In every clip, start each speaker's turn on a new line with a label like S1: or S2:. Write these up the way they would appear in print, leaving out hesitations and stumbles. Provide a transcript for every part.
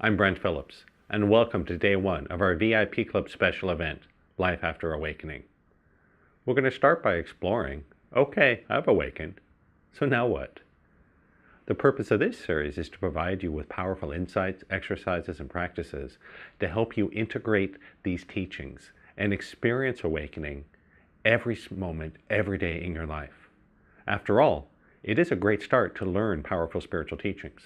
S1: I'm Brent Phillips, and welcome to day one of our VIP Club special event, Life After Awakening. We're going to start by exploring, okay, I've awakened, so now what? The purpose of this series is to provide you with powerful insights, exercises, and practices to help you integrate these teachings and experience awakening every moment, every day in your life. After all, it is a great start to learn powerful spiritual teachings.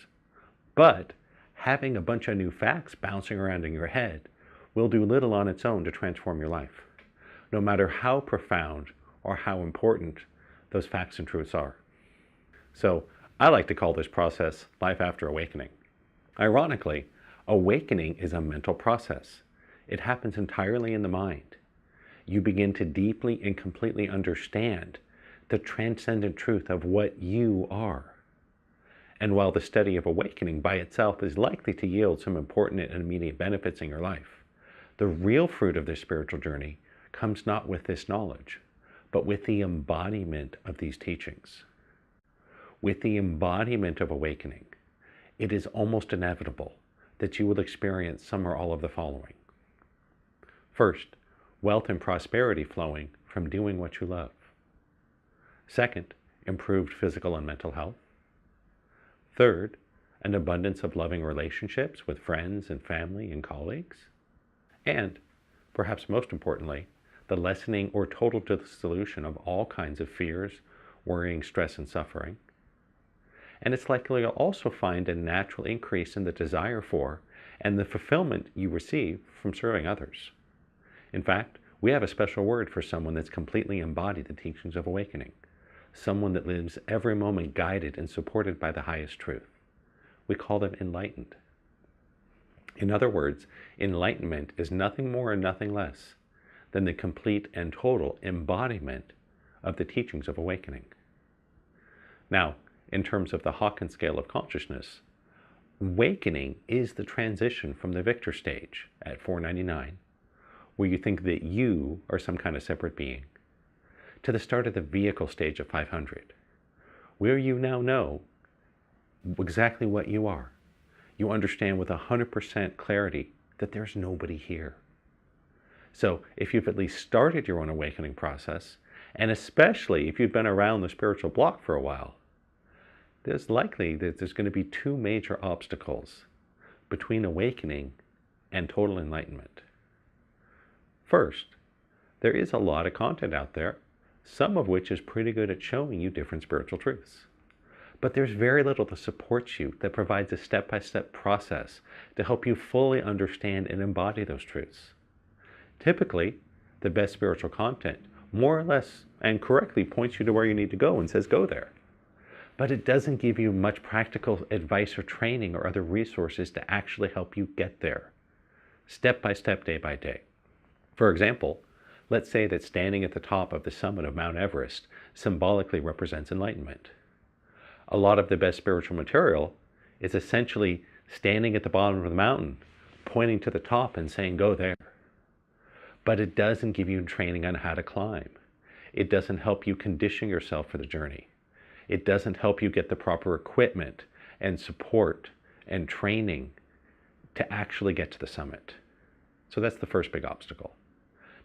S1: But having a bunch of new facts bouncing around in your head will do little on its own to transform your life, no matter how profound or how important those facts and truths are. So I like to call this process Life After Awakening. Ironically, awakening is a mental process. It happens entirely in the mind. You begin to deeply and completely understand the transcendent truth of what you are. And while the study of awakening by itself is likely to yield some important and immediate benefits in your life, the real fruit of this spiritual journey comes not with this knowledge, but with the embodiment of these teachings. With the embodiment of awakening, it is almost inevitable that you will experience some or all of the following. First, wealth and prosperity flowing from doing what you love. Second, improved physical and mental health. Third, an abundance of loving relationships with friends and family and colleagues. And, perhaps most importantly, the lessening or total dissolution of all kinds of fears, worrying, stress, and suffering. And it's likely you'll also find a natural increase in the desire for and the fulfillment you receive from serving others. In fact, we have a special word for someone that's completely embodied the teachings of awakening. Someone that lives every moment guided and supported by the highest truth. We call them enlightened. In other words, enlightenment is nothing more and nothing less than the complete and total embodiment of the teachings of awakening. Now, in terms of the Hawkins scale of consciousness, awakening is the transition from the victor stage at 499, where you think that you are some kind of separate being, to the start of the vehicle stage of 500, where you now know exactly what you are. You understand with 100% clarity that there's nobody here. So if you've at least started your own awakening process, and especially if you've been around the spiritual block for a while, there's likely that there's going to be two major obstacles between awakening and total enlightenment. First, there is a lot of content out there, some of which is pretty good at showing you different spiritual truths. But there's very little to support you that provides a step-by-step process to help you fully understand and embody those truths. Typically, the best spiritual content more or less and correctly points you to where you need to go and says go there. But it doesn't give you much practical advice or training or other resources to actually help you get there, step by step, day by day. For example, let's say that standing at the top of the summit of Mount Everest symbolically represents enlightenment. A lot of the best spiritual material is essentially standing at the bottom of the mountain, pointing to the top and saying, go there. But it doesn't give you training on how to climb. It doesn't help you condition yourself for the journey. It doesn't help you get the proper equipment and support and training to actually get to the summit. So that's the first big obstacle.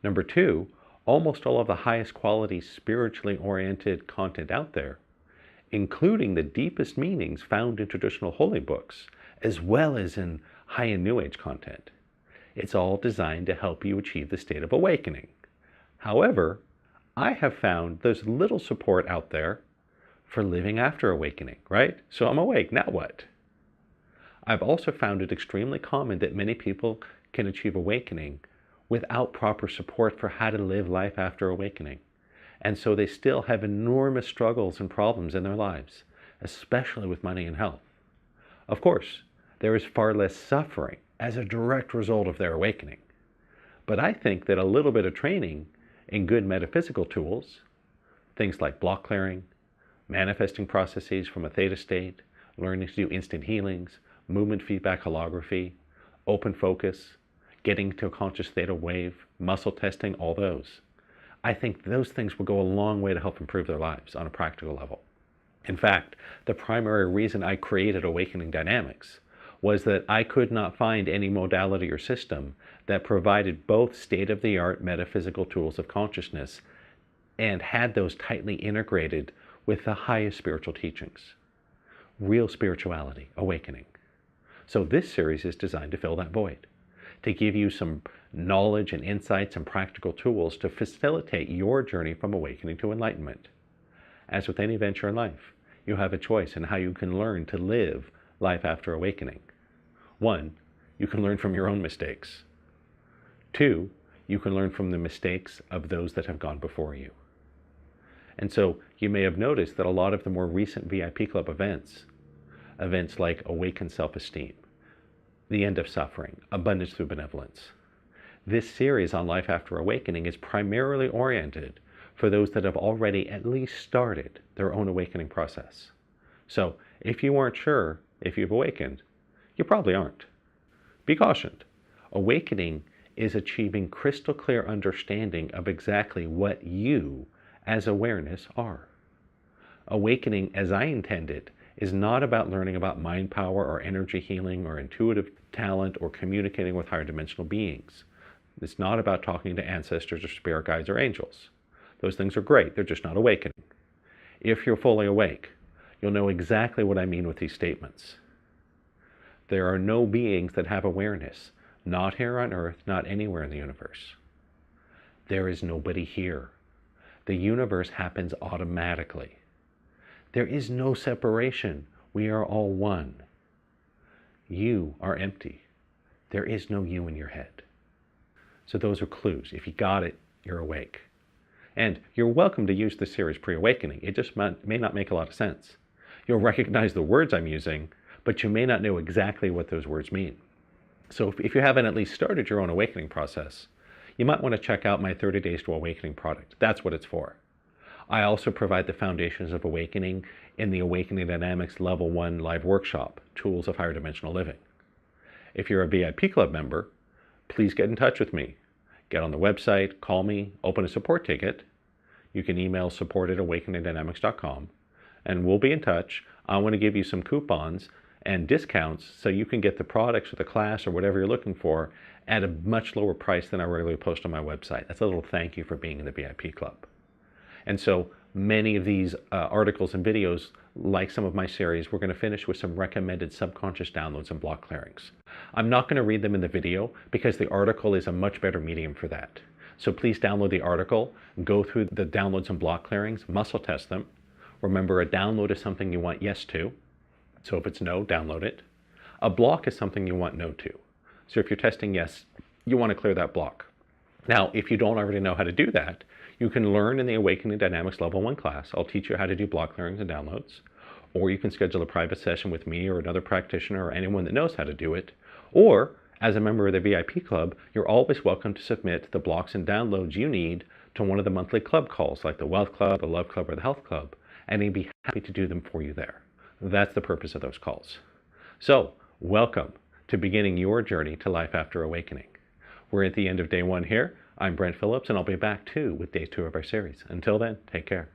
S1: Number two, almost all of the highest quality spiritually oriented content out there, including the deepest meanings found in traditional holy books, as well as in high and new age content, it's all designed to help you achieve the state of awakening. However, I have found there's little support out there for living after awakening, right? So I'm awake, now what? I've also found it extremely common that many people can achieve awakening without proper support for how to live life after awakening. And so they still have enormous struggles and problems in their lives, especially with money and health. Of course, there is far less suffering as a direct result of their awakening. But I think that a little bit of training in good metaphysical tools, things like block clearing, manifesting processes from a theta state, learning to do instant healings, movement feedback holography, open focus, getting to a conscious theta wave, muscle testing, all those. I think those things will go a long way to help improve their lives on a practical level. In fact, the primary reason I created Awakening Dynamics was that I could not find any modality or system that provided both state-of-the-art metaphysical tools of consciousness and had those tightly integrated with the highest spiritual teachings. Real spirituality, awakening. So this series is designed to fill that void, to give you some knowledge and insights and practical tools to facilitate your journey from awakening to enlightenment. As with any venture in life, you have a choice in how you can learn to live life after awakening. 1, you can learn from your own mistakes. 2, you can learn from the mistakes of those that have gone before you. And so you may have noticed that a lot of the more recent VIP Club events like Awakened Self-Esteem, The End of Suffering, Abundance Through Benevolence. This series on Life After Awakening is primarily oriented for those that have already at least started their own awakening process. So if you aren't sure if you've awakened, you probably aren't. Be cautioned. Awakening is achieving crystal clear understanding of exactly what you as awareness are. Awakening, as I intended, is not about learning about mind power or energy healing or intuitive talent or communicating with higher dimensional beings. It's not about talking to ancestors or spirit guides or angels. Those things are great, they're just not awakening. If you're fully awake, you'll know exactly what I mean with these statements. There are no beings that have awareness, not here on earth, not anywhere in the universe. There is nobody here. The universe happens automatically. There is no separation. We are all one. You are empty. There is no you in your head. So those are clues. If you got it, you're awake. And you're welcome to use this series pre-awakening. It just may not make a lot of sense. You'll recognize the words I'm using, but you may not know exactly what those words mean. So if you haven't at least started your own awakening process, you might want to check out my 30 Days to Awakening product. That's what it's for. I also provide the foundations of awakening in the Awakening Dynamics Level 1 live workshop, Tools of Higher Dimensional Living. If you're a VIP Club member, please get in touch with me. Get on the website, call me, open a support ticket. You can email support@awakeningdynamics.com, and we'll be in touch. I want to give you some coupons and discounts so you can get the products or the class or whatever you're looking for at a much lower price than I regularly post on my website. That's a little thank you for being in the VIP Club. And so many of these articles and videos, like some of my series, we're going to finish with some recommended subconscious downloads and block clearings. I'm not going to read them in the video because the article is a much better medium for that. So please download the article, go through the downloads and block clearings, muscle test them. Remember, a download is something you want yes to. So if it's no, download it. A block is something you want no to. So if you're testing yes, you want to clear that block. Now, if you don't already know how to do that, you can learn in the Awakening Dynamics Level 1 class. I'll teach you how to do block clearings and downloads. Or you can schedule a private session with me or another practitioner or anyone that knows how to do it. Or, as a member of the VIP Club, you're always welcome to submit the blocks and downloads you need to one of the monthly club calls, like the Wealth Club, the Love Club, or the Health Club, and they'd be happy to do them for you there. That's the purpose of those calls. So, welcome to beginning your journey to life after awakening. We're at the end of day 1 here. I'm Brent Phillips, and I'll be back too with day 2 of our series. Until then, take care.